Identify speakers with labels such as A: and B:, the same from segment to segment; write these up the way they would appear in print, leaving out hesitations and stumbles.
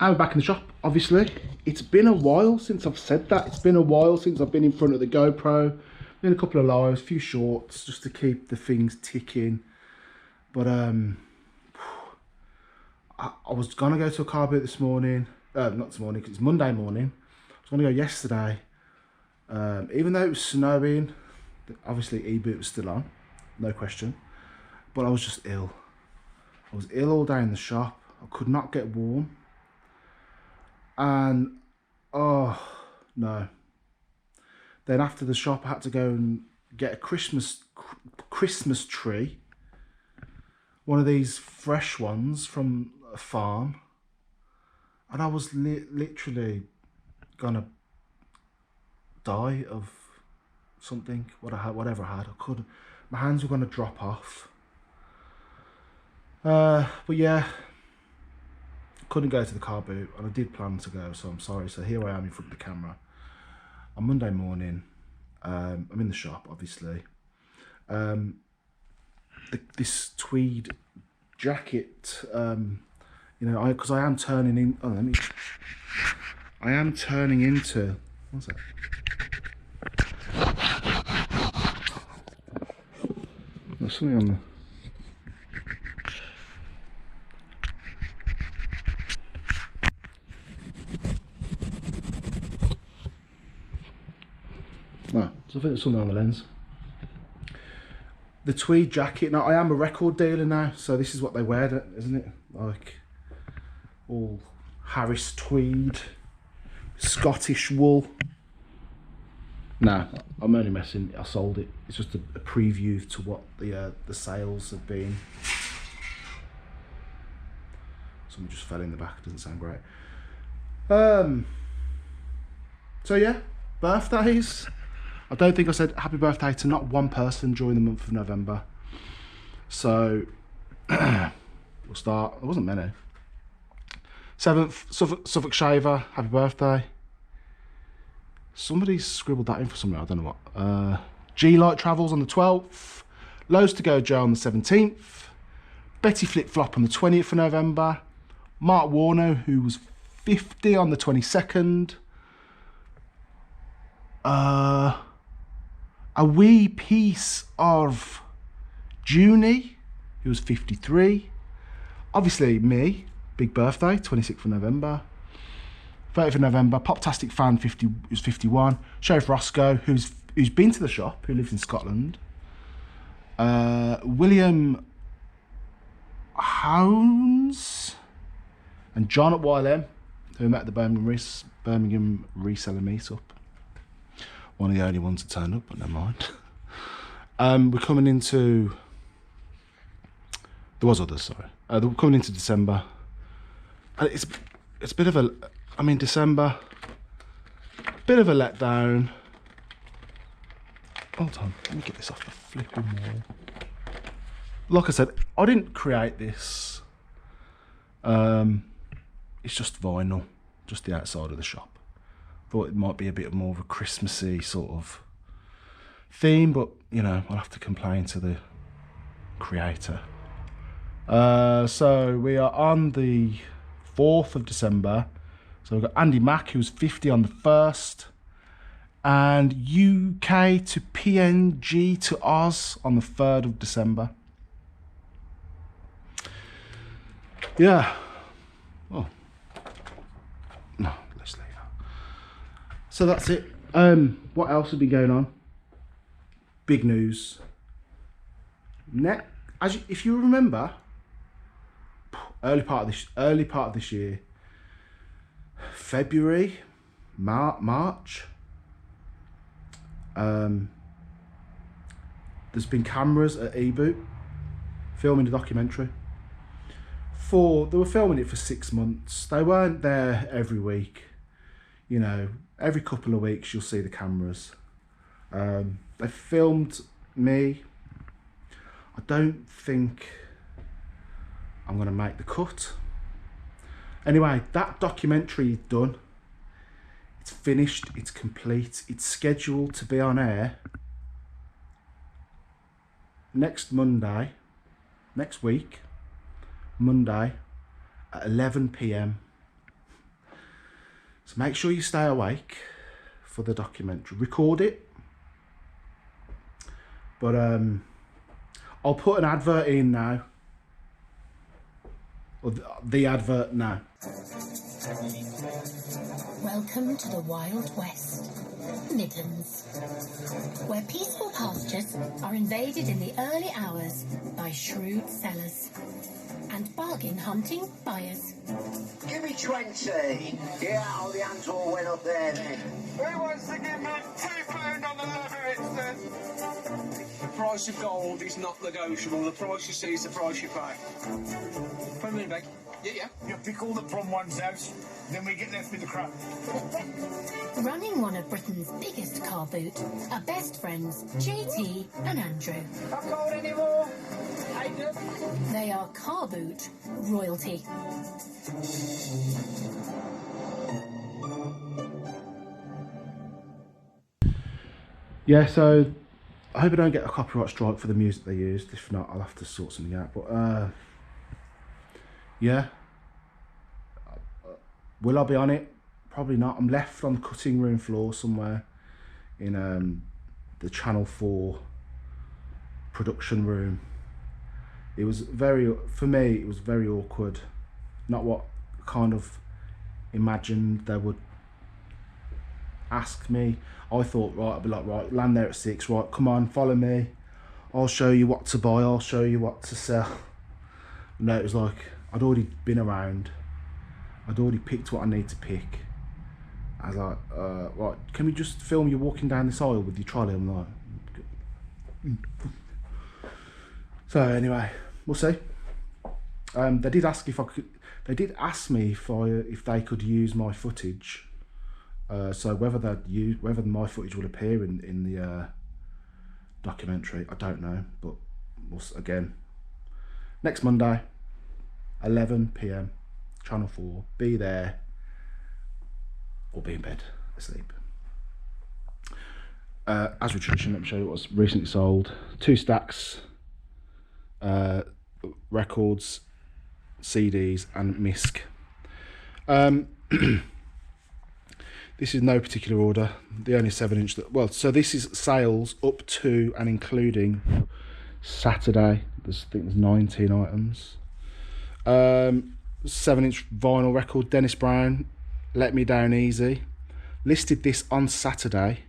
A: I'm back in the shop, obviously. It's been a while since I've said that. It's been a while since I've been in front of the GoPro. Been a couple of lives, a few shorts, just to keep the things ticking. But I was gonna go to a car boot this morning. Not this morning, because it's Monday morning. I was gonna go yesterday. Even though it was snowing, obviously e-boot was still on, no question. But I was just ill. I was ill all day in the shop. I could not get warm. And, oh, no. Then after the shop, I had to go and get a Christmas tree. One of these fresh ones from a farm. And I was literally gonna die of something, whatever I had. My hands were gonna drop off. But yeah. Couldn't go to the car boot, and I did plan to go, so I'm sorry. So here I am in front of the camera on Monday morning. I'm in the shop, obviously. This tweed jacket, you know, because I am turning in. Oh, I am turning into. What's that? There's something on the. No, so I think there's something on the lens. The tweed jacket. Now I am a record dealer now, so this is what they wear, isn't it? Like all Harris tweed, Scottish wool. Nah, I'm only messing. I sold it. It's just a preview to what the sales have been. Someone just fell in the back. Doesn't sound great. So yeah, birthdays. I don't think I said happy birthday to not one person during the month of November. So we'll start. There wasn't many. 7th, Suffolk Shaver, happy birthday. Somebody's scribbled that in for something, I don't know what. G-Light Travels on the 12th. Lows to Go Joe on the 17th. Betty Flip Flop on the 20th of November. Mark Warner, who was 50 on the 22nd. A wee piece of Junie, who was 53. Obviously me, big birthday, 26th of November. 30th of November, Poptastic Fan, who's 51. Sheriff Roscoe, who's been to the shop, who lives in Scotland. William Hounds and John at YLM, who met at the Birmingham Reseller meetup. One of the only ones that turned up, but never mind. We're coming into... There was others, sorry. We're coming into December. And it's a bit of a... I mean, December, bit of a letdown. Hold on, let me get this off the flipping wall. Like I said, I didn't create this. It's just vinyl, just the outside of the shop. Thought it might be a bit more of a Christmassy sort of theme, but you know, I'll have to complain to the creator. So we are on the 4th of December. So we've got Andy Mack, who's 50 on the 1st. And UK to PNG to Oz on the 3rd of December. Yeah. Oh. No, let's leave that. So that's it. What else has been going on? Big news. If you remember, early part of this year, February, March, there's been cameras at e-boot filming the documentary. They were filming it for 6 months. They weren't there every week. You know, every couple of weeks you'll see the cameras. They filmed me. I don't think I'm going to make the cut. Anyway, that documentary is done. It's finished, it's complete. It's scheduled to be on air next week, Monday, at 11 PM. So make sure you stay awake for the documentary. Record it. But I'll put an advert in now. Or the advert now.
B: Welcome to the Wild West, Midlands, where peaceful pastures are invaded in the early hours by shrewd sellers and bargain-hunting buyers.
C: Give me 20. Yeah, all the hands all went up there then.
D: Who wants to give me £2 on the leather instead? The price of gold is not negotiable. The price you see is the price you pay. Put them in, Beck. Yeah. You pick all the plum ones out, then we get left with the crap.
B: Running one of Britain's biggest car boot are best friends JT and Andrew.
D: Not cold anymore.
B: They are car boot royalty.
A: Yeah, so I hope I don't get a copyright strike for the music they used. If not, I'll have to sort something out. But yeah, will I be on it? Probably not. I'm left on the cutting room floor somewhere in the Channel 4 production room. It was for me, it was very awkward. Not what kind of imagined they would ask me. I thought, right, I'd be like, right, land there at 6, right, come on, follow me. I'll show you what to buy, I'll show you what to sell. No, it was like, I'd already been around. I'd already picked what I need to pick. I was like, right, can we just film you walking down this aisle with your trolley? I'm like, so anyway, we'll see. They did ask if I could. They did ask me if they could use my footage. So whether my footage will appear in the documentary, I don't know. But again, next Monday, 11 PM, Channel 4. Be there or be in bed asleep. As with tradition, let me show you what was recently sold. 2 stacks. Records, CDs and MISC. This is no particular order. The only 7-inch so this is sales up to and including Saturday. I think there's 19 items. 7-inch vinyl record, Dennis Brown, Let Me Down Easy. Listed this on Saturday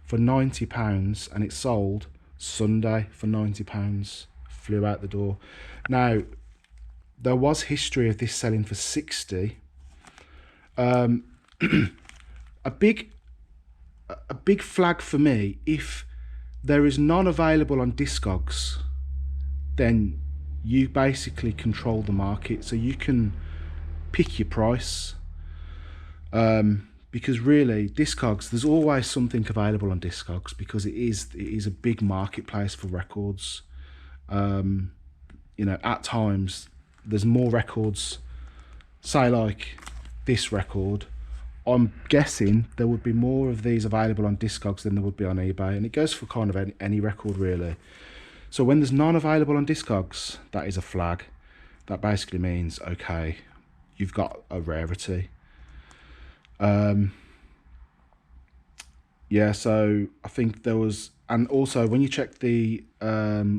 A: for £90 and it sold Sunday for £90. Flew out the door. Now, there was history of this selling for 60. A big flag for me, if there is none available on Discogs, then you basically control the market, so you can pick your price. Because really, Discogs, there's always something available on Discogs because it is a big marketplace for records. You know, at times there's more records, say like this record. I'm guessing there would be more of these available on Discogs than there would be on eBay, and it goes for kind of any record really. So when there's none available on Discogs, that is a flag. That basically means, okay, you've got a rarity. Yeah, so I think there was, and also when you check the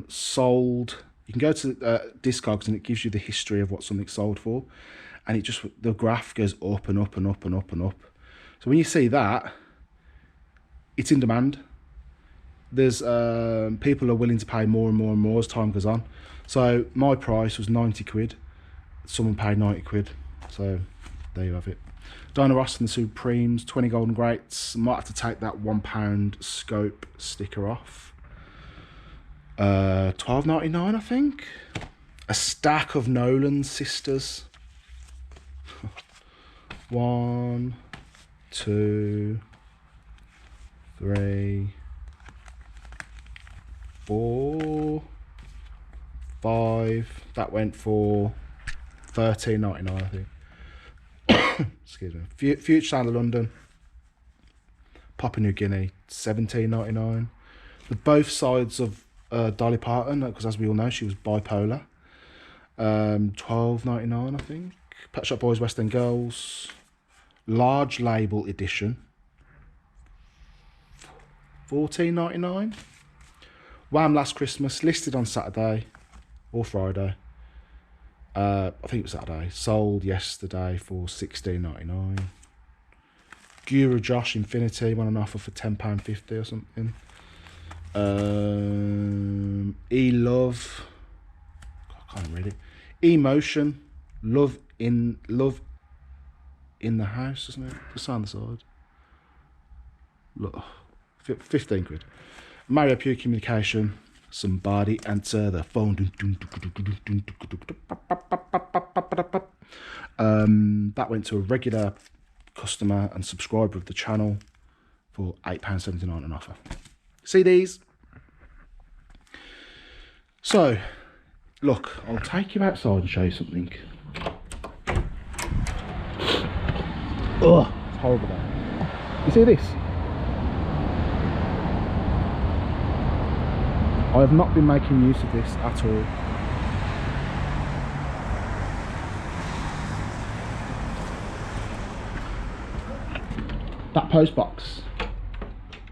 A: sold, you can go to Discogs and it gives you the history of what something sold for, and it just, the graph goes up and up and up and up and up. So when you see that, it's in demand. There's people are willing to pay more and more and more as time goes on. So my price was 90 quid. Someone paid 90 quid. So there you have it. Diana Ross and the Supremes, 20 golden greats. Might have to take that £1 scope sticker off. $12.99, I think. A stack of Nolan sisters. 1, 2, 3, 4, 5. That went for $13.99, I think. Excuse me. Future Sound of London, Papua New Guinea, $17.99. With both sides of Dolly Parton, because as we all know, she was bipolar. $12.99, I think. Pet Shop Boys, West End Girls, large label edition, $14.99. Wham! Last Christmas, listed on Saturday or Friday. I think it was Saturday. Sold yesterday for $16.99. Guru Josh Infinity went on offer for £10.50 or something. E-Love, I can't read it. E-Motion, Love in the House, isn't it? Just on the side. Look, 15 quid. Mario Pure Communication, somebody answer the phone. That went to a regular customer and subscriber of the channel for £8.79 on offer. CDs. So, look, I'll take you outside and show you something. Ugh, it's horrible there. You see this? I have not been making use of this at all. That post box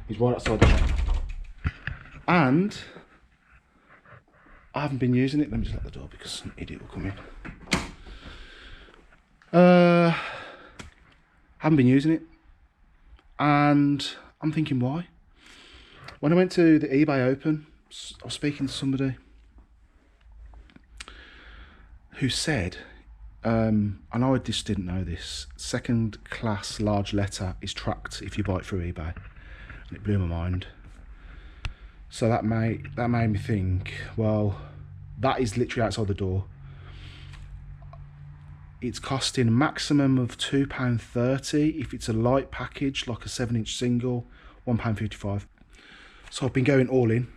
A: is right outside the shop. And I haven't been using it. Let me just lock the door because some idiot will come in. Haven't been using it. And I'm thinking why? When I went to the eBay Open, I was speaking to somebody who said, and I just didn't know this, second class large letter is tracked if you buy it through eBay. And it blew my mind. So that made me think, well, that is literally outside the door. It's costing a maximum of £2.30 if it's a light package, like a 7-inch single, £1.55. So I've been going all in.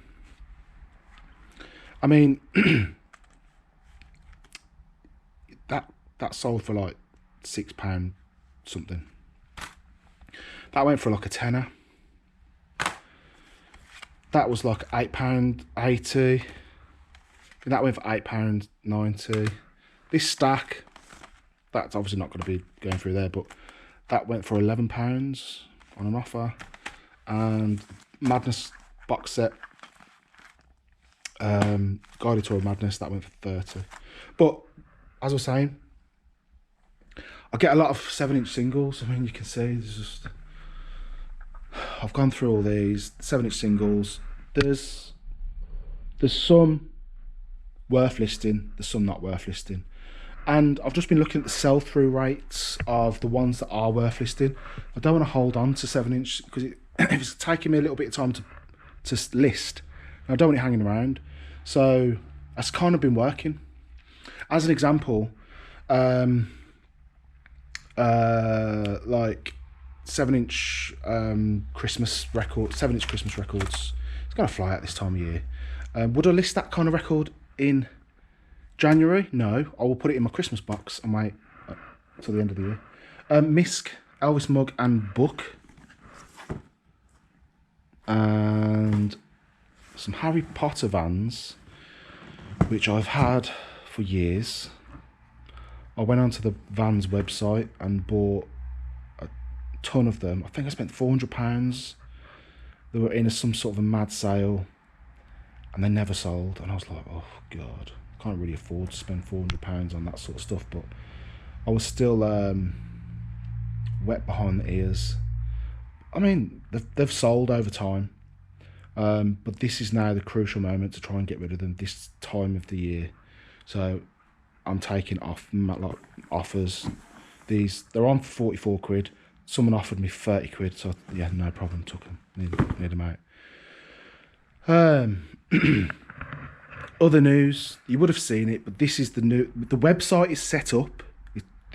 A: I mean, that sold for like £6 something. That went for like a tenner. That was like £8.80. That went for £8.90. This stack, that's obviously not going to be going through there, but that went for £11 on an offer. And Madness box set, Guided Tour of Madness, that went for £30. But as I was saying, I get a lot of 7-inch singles. I mean, you can see there's just, I've gone through all these 7-inch singles. There's some worth listing, there's some not worth listing. And I've just been looking at the sell-through rates of the ones that are worth listing. I don't want to hold on to 7-inch because it's taking me a little bit of time to list. And I don't want it hanging around. So that's kind of been working. As an example, like 7-inch Christmas record, 7-inch Christmas records. It's going to fly out this time of year. Would I list that kind of record in January? No, I will put it in my Christmas box and wait till the end of the year. Misk, Elvis mug and book. And some Harry Potter Vans, which I've had for years. I went onto the Vans website and bought a ton of them. I think I spent £400. They were in some sort of a mad sale and they never sold. And I was like, oh God, I can't really afford to spend £400 on that sort of stuff. But I was still wet behind the ears. I mean, they've sold over time. But this is now the crucial moment to try and get rid of them this time of the year. So I'm taking off like offers. They're on for 44 quid. Someone offered me 30 quid, so yeah, no problem, took them. Need them out. Other news, you would have seen it, but this is the website is set up.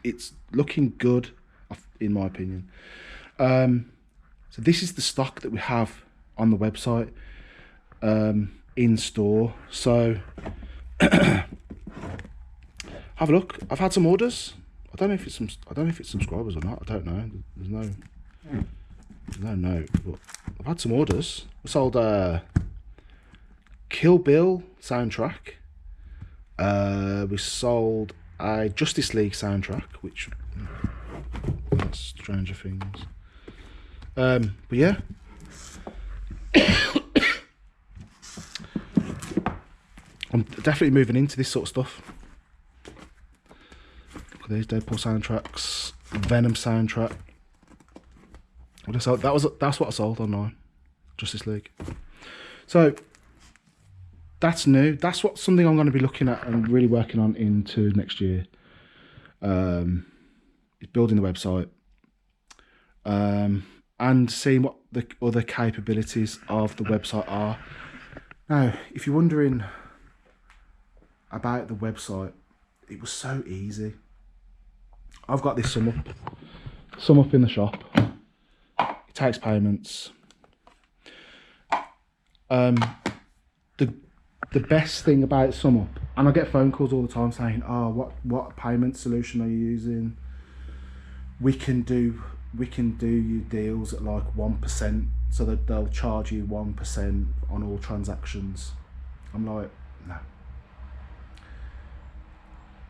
A: It's looking good, in my opinion. So this is the stock that we have on the website, in store. So have a look. I've had some orders. I don't know if it's subscribers or not. I don't know. There's no note. But I've had some orders. I sold Kill Bill soundtrack. We sold a Justice League soundtrack, which Stranger Things. But yeah. I'm definitely moving into this sort of stuff. Look at these Deadpool soundtracks, Venom soundtrack. That's what I sold online, Justice League. So that's new. That's something I'm going to be looking at and really working on into next year. Is building the website, and seeing what the other capabilities of the website are. Now, if you're wondering about the website, it was so easy. I've got this sum up in the shop. It takes payments. The best thing about SumUp, and I get phone calls all the time saying, "Oh, what payment solution are you using? We can do you deals at like 1%, so that they'll charge you 1% on all transactions." I'm like, no.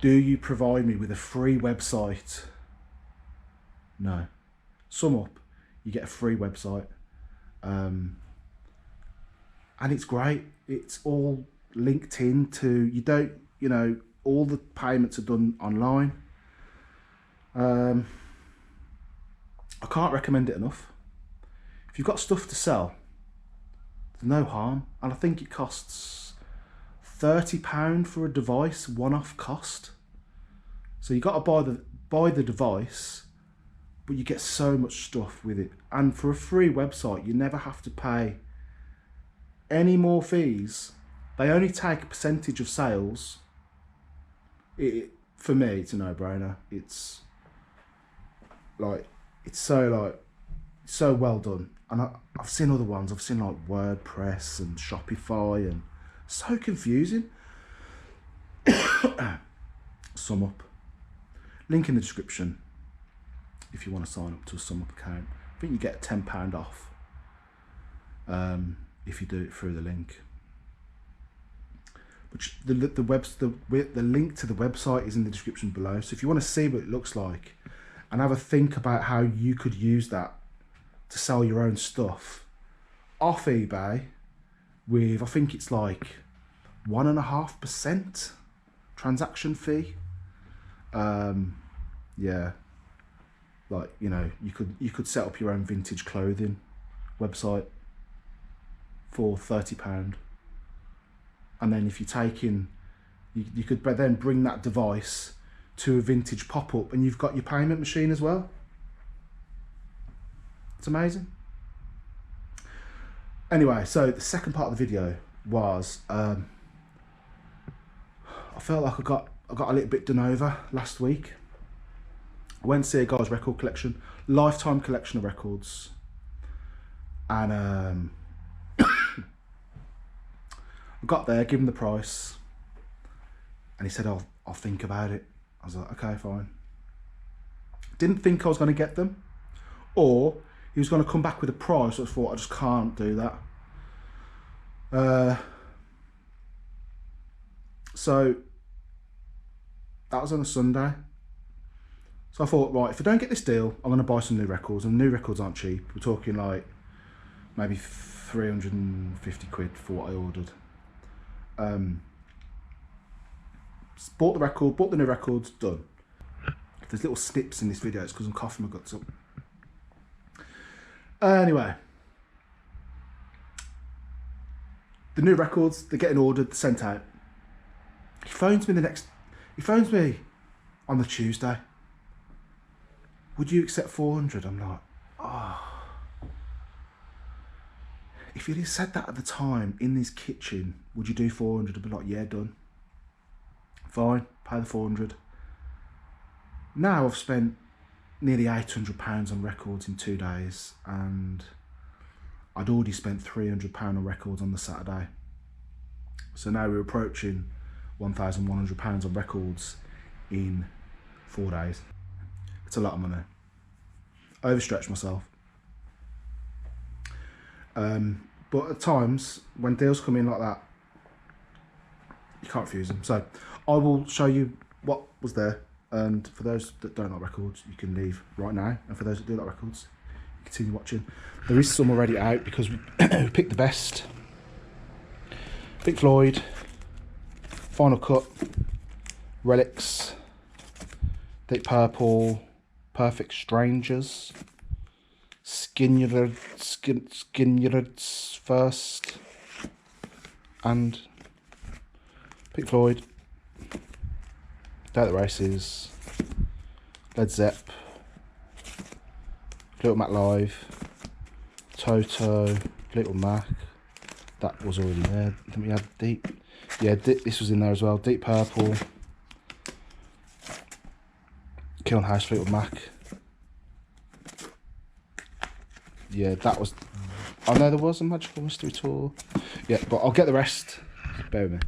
A: Do you provide me with a free website? No. SumUp, you get a free website, and it's great. It's all linked into, all the payments are done online. I can't recommend it enough. If you've got stuff to sell, there's no harm. And I think it costs £30 for a device, one-off cost. So you got to buy the device, but you get so much stuff with it. And for a free website, you never have to pay any more fees. They only take a percentage of sales. For me, it's a no-brainer. It's so well done. And I've seen other ones. I've seen like WordPress and Shopify, and so confusing. SumUp. Link in the description if you want to sign up to a SumUp account. I think you get £10 off if you do it through the link. Which the link to the website is in the description below. So if you want to see what it looks like and have a think about how you could use that to sell your own stuff off eBay with, I think it's like 1.5% transaction fee. Yeah, like, you could set up your own vintage clothing website for £30, and then if you take in, you could then bring that device to a vintage pop-up, and you've got your payment machine as well. It's amazing. Anyway, so the second part of the video was, I felt like I got a little bit done over last week. I went to see a guy's record collection, lifetime collection of records, and I got there, give him the price, and he said, I'll think about it. I was like, okay, fine. Didn't think I was going to get them, or he was going to come back with a price. I thought, I just can't do that. So that was on a Sunday. So I thought, right, if I don't get this deal, I'm going to buy some new records. And new records aren't cheap. We're talking like maybe 350 quid for what I ordered. Bought the record, bought the new records, done. If there's little snips in this video, it's because I'm coughing my guts up. Anyway, the new records, they're getting ordered, they're sent out. He phones me on the Tuesday. Would you accept 400? I'm like, oh. If you'd have said that at the time in this kitchen, would you do 400? I'd be like, yeah, done. Fine, pay the 400. Now I've spent nearly £800 on records in 2 days, and I'd already spent £300 on records on the Saturday. So now we're approaching £1,100 on records in 4 days. It's a lot of money. I overstretched myself. But at times, when deals come in like that, you can't refuse them. So I will show you what was there. And for those that don't like records, you can leave right now. And for those that do like records, continue watching. There is some already out because we picked the best. Pink Floyd, Final Cut, Relics, Deep Purple, Perfect Strangers, Skinnyard's First, and Pink Floyd, Day at the Races, Led Zepp, Little Mac Live, Toto, Little Mac. That was already there. Then we had Deep. Yeah, this was in there as well. Deep Purple, Kiln House, Fleetwood Mac. Yeah, that was. I know there was a Magical Mystery Tour. Yeah, but I'll get the rest. Bear with me.